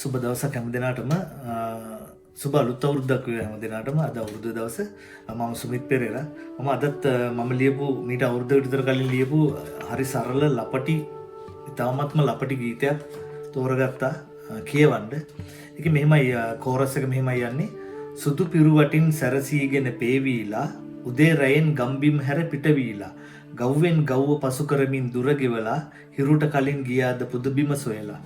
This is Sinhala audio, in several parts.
සුබ දවසක් හැම දිනාටම සුබ අලුත් අවුරුද්දක් වේවා හැම දිනාටම. අද අවුරුදු දවස මම සුමිත් පෙරේරා. මම අදත් මම ලියපු මීට අවුරුද්දකට විතර කලින් ලියපු හරි සරල ලපටි ඉතාමත්ම ලපටි ගීතයක් තෝරගත්තා කියවන්න. ඒක මෙහෙමයි කෝරස් එක මෙහෙමයි යන්නේ. සුදු පිරුවටින් සැරසීගෙන පේවීලා උදේ රැයෙන් ගම්බිම් හැර පිටවීලා ගව්වෙන් ගව්ව පසු කරමින් දුර ගෙවලා හිරුට කලින් ගියාද පුදුබිම සොයලා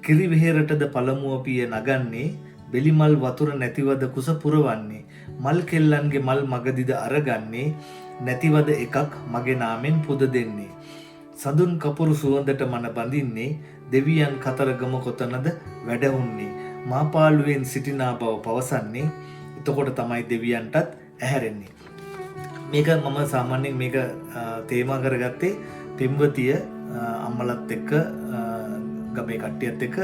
කිරි වෙහෙරටද පළමුව පිය නගන්නේ බෙලිමල් වතුර නැතිවද කුස පුරවන්නේ මල් කෙල්ලන්ගේ මල් මගදිද අරගන්නේ නැතිවද එකක් මගේ නාමෙන් පුද දෙන්නේ සඳුන් කපුරු සුවඳට මන බඳින්නේ දෙවියන් කතරගම කොතනද වැඩහුන්නේ මාපාළුවෙන් සිටිනා බව පවසන්නේ එතකොට තමයි දෙවියන්ටත් ඇහැරෙන්නේ මේක මම සාමාන්‍යයෙන් මේක තේමා කරගත්තේ පෙම්වතිය අම්මලත් එක්ක ගමේ කට්ටියත් එක්ක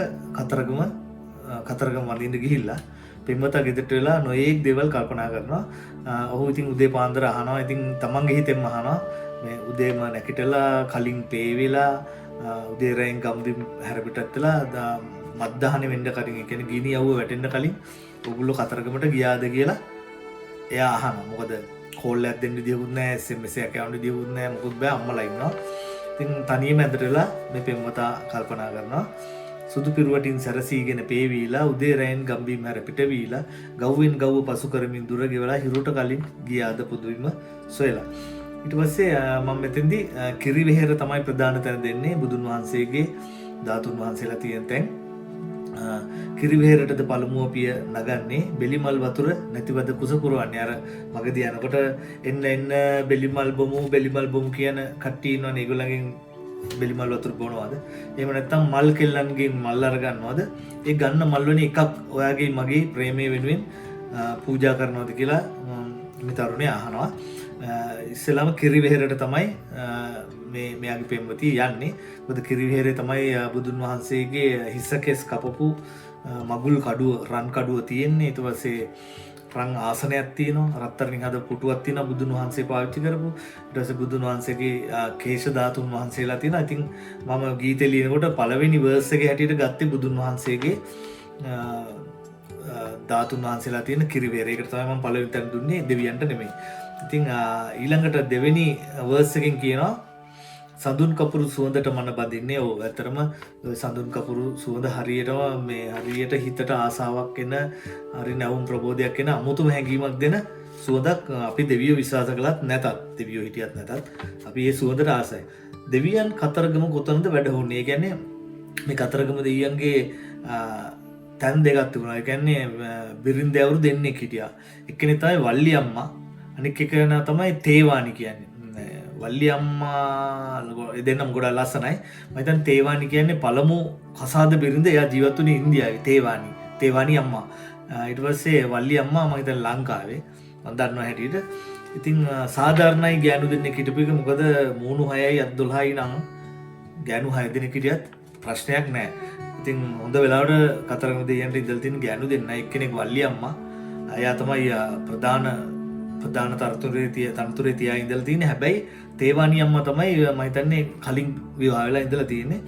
කතරගම වඳින්න ගිහිල්ලා පෙම්වතා ගෙදරට වෙලා නොයේක් දේවල් කල්පනා කරනවා. ඔහු ඉතින් උදේ පාන්දර අහනවා. ඉතින් තමන්ගේ හිතෙන්ම අහනවා මේ උදේම නැගිටලා කලින් පේ වෙලා උදේ රැයෙන් ගම්බිම් හැරපිටත් වෙලා මත්දහන වෙන්න කලින් ඒ කියන්නේ ගිනි යවුව වැටෙන්න කලින් ඔගොල්ලෝ කතරගමට ගියාද කියලා එයා අහනවා. මොකද කෝල් එකක් දෙන්න දෙවුත් නැහැ, SMS එකක් යවන්න දෙවුත් නැහැ, මොකුත් බෑ අම්මලා ඉන්නවා. ඉතින් තනියම ඇඳට වෙලා මේ පෙම්වතා කල්පනා කරනවා සුදු පිරුවටින් සැරසීගෙන පේවීලා උදේ රැයෙන් ගම්බිම් හැර පිටවීලා ගව්වෙන් ගව්ව පසු කරමින් දුර ගෙවලා හිරුට කලින් ගියාද පුදුවිම සොයලා. ඊට පස්සේ මම මෙතෙන්දී කිරි වෙහෙර තමයි ප්‍රධාන තැන දෙන්නේ බුදුන් වහන්සේගේ ධාතුන් වහන්සේලා තියෙන තැන්. කිරි වෙහෙරටද පළමුව පිය නගන්නේ බෙලිමල් වතුර නැතිවද කුස පුරවන්නේ. අර මගදී යනකොට එන්න බෙලිමල් බොමු කියන කට්ටිය ඉන්නවනේ. ඒගොල්ලන්ගෙන් බෙලිමල් වතුර බොනවාද? එහෙම නැත්නම් මල් කෙල්ලන්ගෙන් මල් අර ගන්නවද? ඒ ගන්න මල් වලින් එකක් ඔයාගේ මගේ ප්‍රේමය වෙනුවෙන් පූජා කරනවද කියලා මේ තරුණයා අහනවා. ඉස්සෙල්ලාම කිරි වෙහෙරට තමයි මෙයාගේ පෙම්වතිය යන්නේ. මොකද කිරි වෙහෙරේ තමයි බුදුන් වහන්සේගේ හිසකෙස් කපපු මගුල් කඩුව රන් කඩුව තියෙන්නේ. ඊට පස්සේ රන් ආසනයක් තියෙනවා. රත්තරන්ින් හදපු පුටුවක් තියෙනවා බුදුන් වහන්සේ පාවිච්චි කරපු. ඊට පස්සේ බුදුන් වහන්සේගේ කේශ ධාතුන් වහන්සේලා තියෙනවා. ඉතින් මම ගීතේ ලියනකොට පළවෙනි වර්ස් එකේ හැටියට ගත්තේ බුදුන් වහන්සේගේ ධාතුන් වහන්සේලා තියෙන කිරි වෙහෙරේ. ඒකට තමයි මම පළවෙනි තැන දුන්නේ දෙවියන්ට නෙමෙයි. ඉතින් ඊළඟට දෙවෙනි වර්ස් එකෙන් කියනවා සඳුන් කපුරු සුවඳට මන බඳින්නේ. ඔව් ඇත්තටම සඳුන් කපුරු සුවඳ හරියට හිතට ආසාවක් එන හරි නැවුම් ප්‍රබෝධයක් එන අමුතුම හැඟීමක් දෙන සුවඳක්. අපි දෙවියෝ විශ්වාස කළත් නැතත් දෙවියෝ හිටියත් නැතත් අපි මේ සුවඳට ආසයි. දෙවියන් කතරගම කොතනද වැඩහුන්නේ? ඒ කියන්නේ මේ කතරගම දෙවියන්ගේ තැන් දෙකක් තිබුණා. ඒ කියන්නේ බිරින්දෑවරු දෙන්නෙක් හිටියා. එක්කෙනෙක් තමයි වල්ලි අම්මා, අනික කෙනා තමයි තේවානි කියන්නේ. වල්ලි අම්මා දෙන්නම ගොඩක් ලස්සනයි. මම හිතන්නේ තේවානි කියන්නේ පළමු කසාද බිරිඳ. එයා ජීවත් වුණේ ඉන්දියාවේ. තේවානි අම්මා. ඊට පස්සේ වල්ලි අම්මා මම හිතන්නේ ලංකාවේ. මම දන්නවා හැටියට. ඉතින් සාධාරණයි ගෑනු දෙන්නෙක් හිටපු එක. මොකද මූණු 6යි අත් 12යි නම් ගෑනු 6 දෙනෙක් හිටියත් ප්‍රශ්නයක් නැහැ. ඉතින් හොඳ වෙලාවට කතරගම දෙයියන්ට ඉඳලා තියෙන ගෑනු දෙන්න එක්කෙනෙක් වල්ලි අම්මා. එයා තමයි ප්‍රධාන තනතුරේ තියා ඉඳලා තියෙන්නේ. හැබැයි තේවානි අම්මා තමයි මම හිතන්නේ කලින් විවාහ වෙලා ඉඳලා තියෙන්නේ.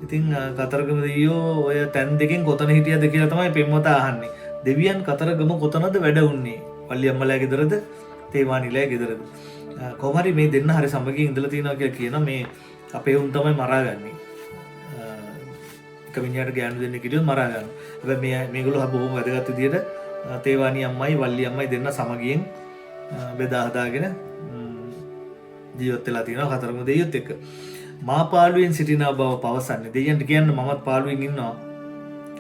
ඉතින් කතරගම දෙවියෝ ඔය තැන් දෙකෙන් කොතන හිටියද කියලා තමයි පෙම්වතා අහන්නේ. දෙවියන් කතරගම කොතනද වැඩහුන්නේ? වල්ලි අම්මලා ගෙදරද තේවානිලා ගෙදරද? කොහොම හරි මේ දෙන්න හරි සමගින් ඉඳලා තියෙනවා කියලා කියනවා. මේ අපේ උන් තමයි මරාගන්නේ. එක මිනිහට ගෑනු දෙන්නෙක් හිටියොත් මරා ගන්න. හැබැයි මේගොල්ලෝ බොහොම වැදගත් විදියට තේවානි අම්මයි වල්ලි අම්මයි දෙන්න සමගියෙන් බෙදා හදාගෙන ජීවත් වෙලා තියෙනවා කතරගම දෙයියොත් එක්ක. මා පාළුවෙන් සිටිනා බව පවසන්නේ. දෙවියන්ට කියන්න මමත් පාළුවෙන් ඉන්නවා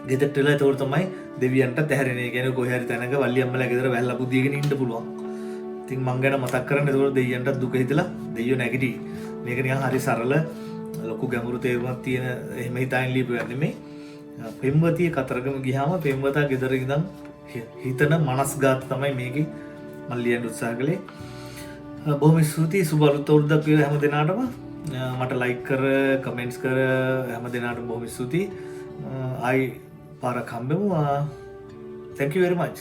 ගෙදරට වෙලා. ඒතකොට තමයි දෙවියන්ට තැහැරෙන්නේ. කියන්නේ කොහේ හරි තැනක වල්ලි අම්මලා ගෙදර වැල්ලා බුදියගෙන ඉන්න පුළුවන්. ඉතින් මං ගැන මතක් කරන්නේ. ඒතකොට දෙවියන්ට දුක හිතලා දෙයියෝ නැගිටි. මේක නිකන් හරි සරල ලොකු ගැඹුරු තේරුමක් තියෙන එහෙම හිතාගෙන ලියපු එකක් නෙමෙයි. පෙම්වතිය කතරගම ගියාම පෙම්වතා ගෙදර ඉඳන් හිතන මනස්ගත තමයි මේකේ මම ලියන්න උත්සාහ කළේ. බොහොම ස්තුතියි. සුබ අලුත් අවුරුද්දක් වේවා හැම දිනාටම. මට ලයික් කර කමෙන්ට්ස් කර හැම දිනාටම බොහොම ස්තුතියි. ආයි පාරක් හම්බෙමු. Thank you very much.